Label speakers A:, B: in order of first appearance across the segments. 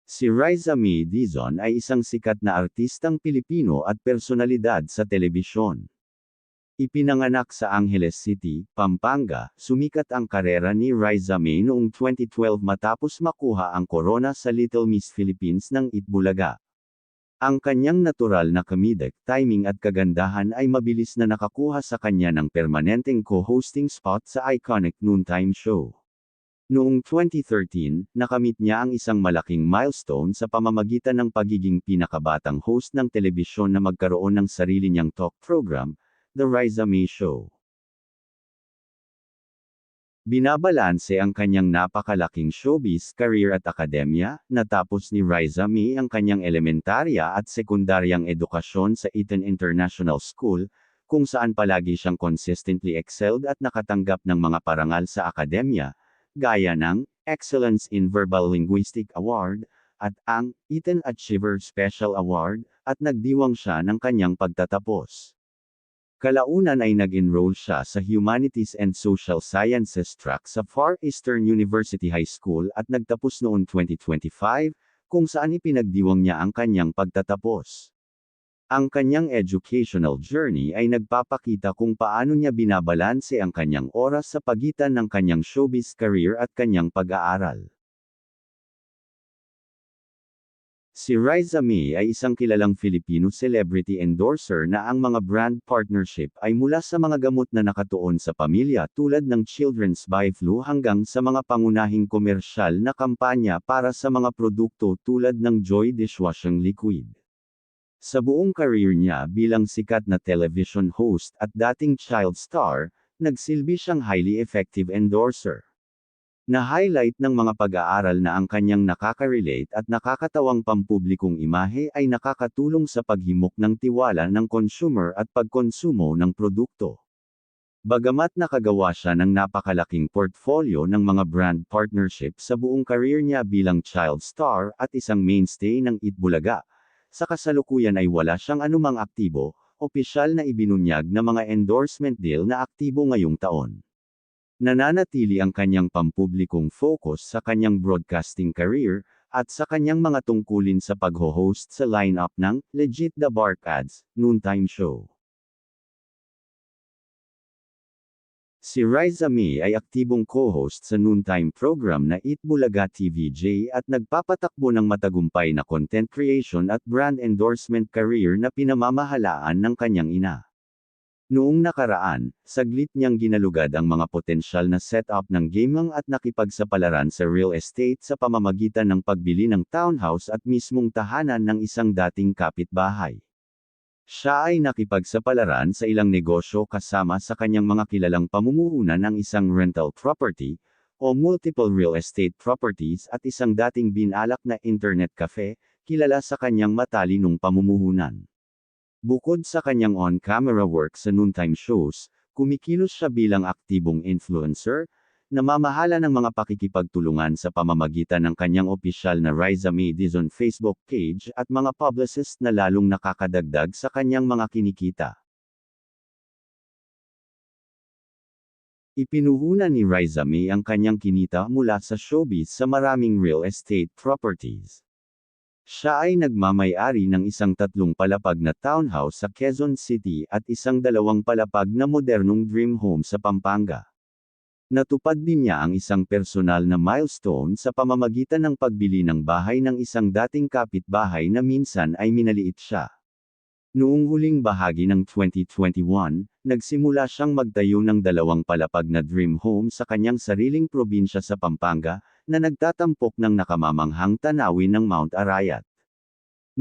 A: Si Riza May Dizon ay isang sikat na artistang Pilipino at personalidad sa telebisyon. Ipinanganak sa Angeles City, Pampanga, sumikat ang karera ni Riza May noong 2012 matapos makuha ang corona sa Little Miss Philippines ng Itbulaga. Ang kanyang natural na comedic timing at kagandahan ay mabilis na nakakuha sa kanya ng permanenteng co-hosting spot sa iconic noontime show. Noong 2013, nakamit niya ang isang malaking milestone sa pamamagitan ng pagiging pinakabatang host ng telebisyon na magkaroon ng sarili niyang talk program, The Riza May Show. Binabalanse ang kanyang napakalaking showbiz career at akademya. Natapos ni Riza May ang kanyang elementarya at sekundaryang edukasyon sa Eton International School, kung saan palagi siyang consistently excelled at nakatanggap ng mga parangal sa akademya, gaya ng Excellence in Verbal Linguistic Award, at ang Eton Achiever Special Award, at nagdiwang siya ng kanyang pagtatapos. Kalaunan ay nag-enroll siya sa Humanities and Social Sciences track sa Far Eastern University High School at nagtapos noong 2025, kung saan ipinagdiwang niya ang kanyang pagtatapos. Ang kanyang educational journey ay nagpapakita kung paano niya binabalanse ang kanyang oras sa pagitan ng kanyang showbiz career at kanyang pag-aaral. Si Riza May ay isang kilalang Filipino celebrity endorser na ang mga brand partnership ay mula sa mga gamot na nakatuon sa pamilya tulad ng Children's Bi-Flu hanggang sa mga pangunahing komersyal na kampanya para sa mga produkto tulad ng Joy Dishwashing Liquid. Sa buong career niya bilang sikat na television host at dating child star, nagsilbi siyang highly effective endorser. Na-highlight ng mga pag-aaral na ang kanyang nakaka-relate at nakakatawang pampublikong imahe ay nakakatulong sa paghimok ng tiwala ng consumer at pagkonsumo ng produkto. Bagamat nakagawa siya ng napakalaking portfolio ng mga brand partnership sa buong career niya bilang child star at isang mainstay ng Itbulaga, sa kasalukuyan ay wala siyang anumang aktibo, opisyal na ibinunyag na mga endorsement deal na aktibo ngayong taon. Nananatili ang kanyang pampublikong focus sa kanyang broadcasting career, at sa kanyang mga tungkulin sa pagho-host sa lineup ng Legit the Bark Ads noontime show. Si Riza May ay aktibong co-host sa noontime program na Itbulaga TVJ at nagpapatakbo ng matagumpay na content creation at brand endorsement career na pinamamahalaan ng kanyang ina. Noong nakaraan, saglit niyang ginalugad ang mga potensyal na setup ng gaming at nakipagsapalaran sa real estate sa pamamagitan ng pagbili ng townhouse at mismong tahanan ng isang dating kapitbahay. Siya ay nakipagsapalaran sa ilang negosyo kasama sa kanyang mga kilalang pamumuhunan ng isang rental property, o multiple real estate properties at isang dating binalak na internet cafe, kilala sa kanyang matalinong pamumuhunan. Bukod sa kanyang on-camera work sa noontime shows, kumikilos siya bilang aktibong influencer, namamahala ng mga pakikipagtulungan sa pamamagitan ng kanyang opisyal na Riza May Dizon Facebook page at mga publicist na lalong nakakadagdag sa kanyang mga kinikita. Ipinuhunan ni Riza May ang kanyang kinita mula sa showbiz sa maraming real estate properties. Siya ay nagmamay-ari ng isang 3 palapag na townhouse sa Quezon City at isang 2 palapag na modernong dream home sa Pampanga. Natupad din niya ang isang personal na milestone sa pamamagitan ng pagbili ng bahay ng isang dating kapitbahay na minsan ay minaliit siya. Noong huling bahagi ng 2021, nagsimula siyang magtayo ng 2 palapag na dream home sa kanyang sariling probinsya sa Pampanga, na nagtatampok ng nakamamanghang tanawin ng Mount Arayat.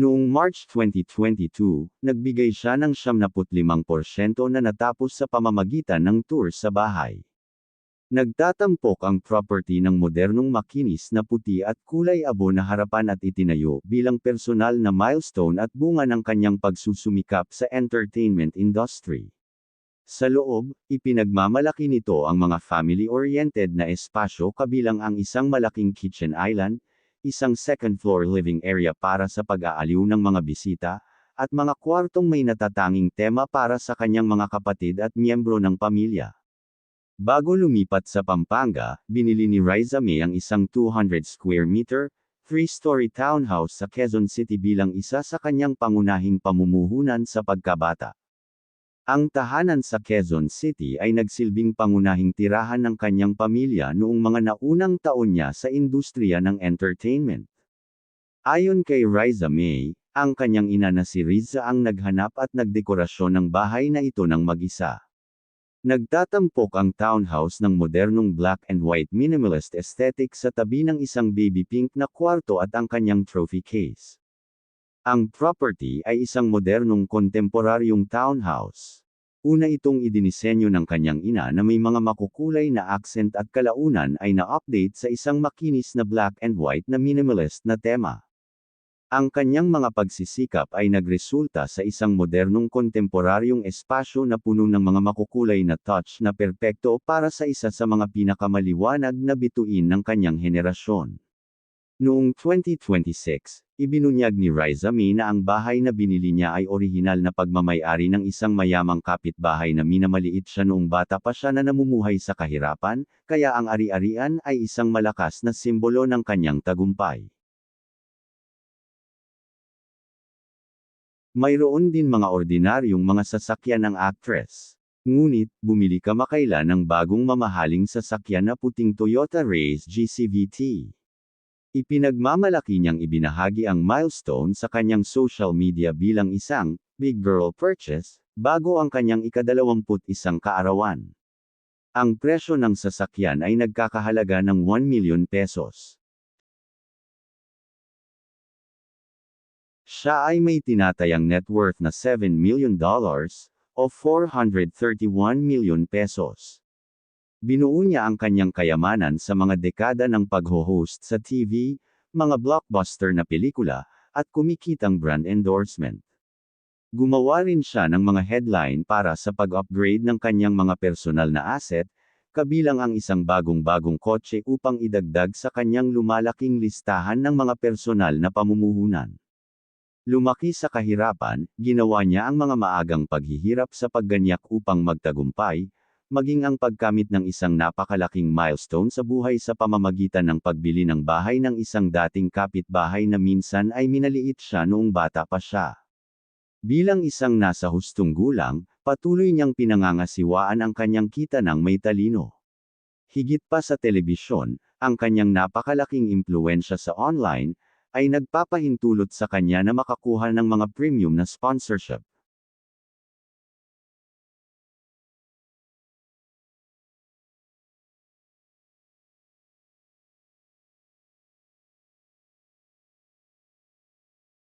A: Noong March 2022, nagbigay siya ng 75% na natapos sa pamamagitan ng tour sa bahay. Nagtatampok ang property ng modernong makinis na puti at kulay abo na harapan at itinayo bilang personal na milestone at bunga ng kanyang pagsusumikap sa entertainment industry. Sa loob, ipinagmamalaki nito ang mga family-oriented na espasyo kabilang ang isang malaking kitchen island, isang second-floor living area para sa pag-aaliw ng mga bisita, at mga kwartong may natatanging tema para sa kanyang mga kapatid at miyembro ng pamilya. Bago lumipat sa Pampanga, binili ni Riza May ang isang 200 square meter, 3-story townhouse sa Quezon City bilang isa sa kanyang pangunahing pamumuhunan sa pagkabata. Ang tahanan sa Quezon City ay nagsilbing pangunahing tirahan ng kanyang pamilya noong mga naunang taon niya sa industriya ng entertainment. Ayon kay Riza May, ang kanyang ina na si Riza ang naghanap at nagdekorasyon ng bahay na ito ng mag-isa. Nagtatampok ang townhouse ng modernong black and white minimalist aesthetic sa tabi ng isang baby pink na kwarto at ang kanyang trophy case. Ang property ay isang modernong kontemporaryong townhouse. Una itong idinisenyo ng kanyang ina na may mga makukulay na accent at kalaunan ay na-update sa isang makinis na black and white na minimalist na tema. Ang kanyang mga pagsisikap ay nagresulta sa isang modernong kontemporaryong espasyo na puno ng mga makukulay na touch na perpekto para sa isa sa mga pinakamaliwanag na bituin ng kanyang henerasyon. Noong 2026, ibinunyag ni Riza May na ang bahay na binili niya ay orihinal na pagmamay-ari ng isang mayamang kapitbahay na minamaliit siya noong bata pa siya na namumuhay sa kahirapan, kaya ang ari-arian ay isang malakas na simbolo ng kanyang tagumpay. Mayroon din mga ordinaryong mga sasakyan ng actress. Ngunit, bumili ka makailan ng bagong mamahaling sasakyan na puting Toyota Race GCVT. Ipinagmamalaki niyang ibinahagi ang milestone sa kanyang social media bilang isang big girl purchase bago ang kanyang ika-21 kaarawan. Ang presyo ng sasakyan ay nagkakahalaga ng 1 million pesos. Siya ay may tinatayang net worth na $7 million o 431 million pesos. Binuo niya ang kanyang kayamanan sa mga dekada ng pagho-host sa TV, mga blockbuster na pelikula, at kumikitang brand endorsement. Gumawa rin siya ng mga headline para sa pag-upgrade ng kanyang mga personal na asset, kabilang ang isang bagong-bagong kotse upang idagdag sa kanyang lumalaking listahan ng mga personal na pamumuhunan. Lumaki sa kahirapan, ginawa niya ang mga maagang paghihirap sa pagganyak upang magtagumpay, maging ang pagkamit ng isang napakalaking milestone sa buhay sa pamamagitan ng pagbili ng bahay ng isang dating kapitbahay na minsan ay minaliit siya noong bata pa siya. Bilang isang nasa hustong gulang, patuloy niyang pinangangasiwaan ang kanyang kita ng may talino. Higit pa sa telebisyon, ang kanyang napakalaking impluwensya sa online, ay nagpapahintulot sa kanya na makakuha ng mga premium na sponsorship.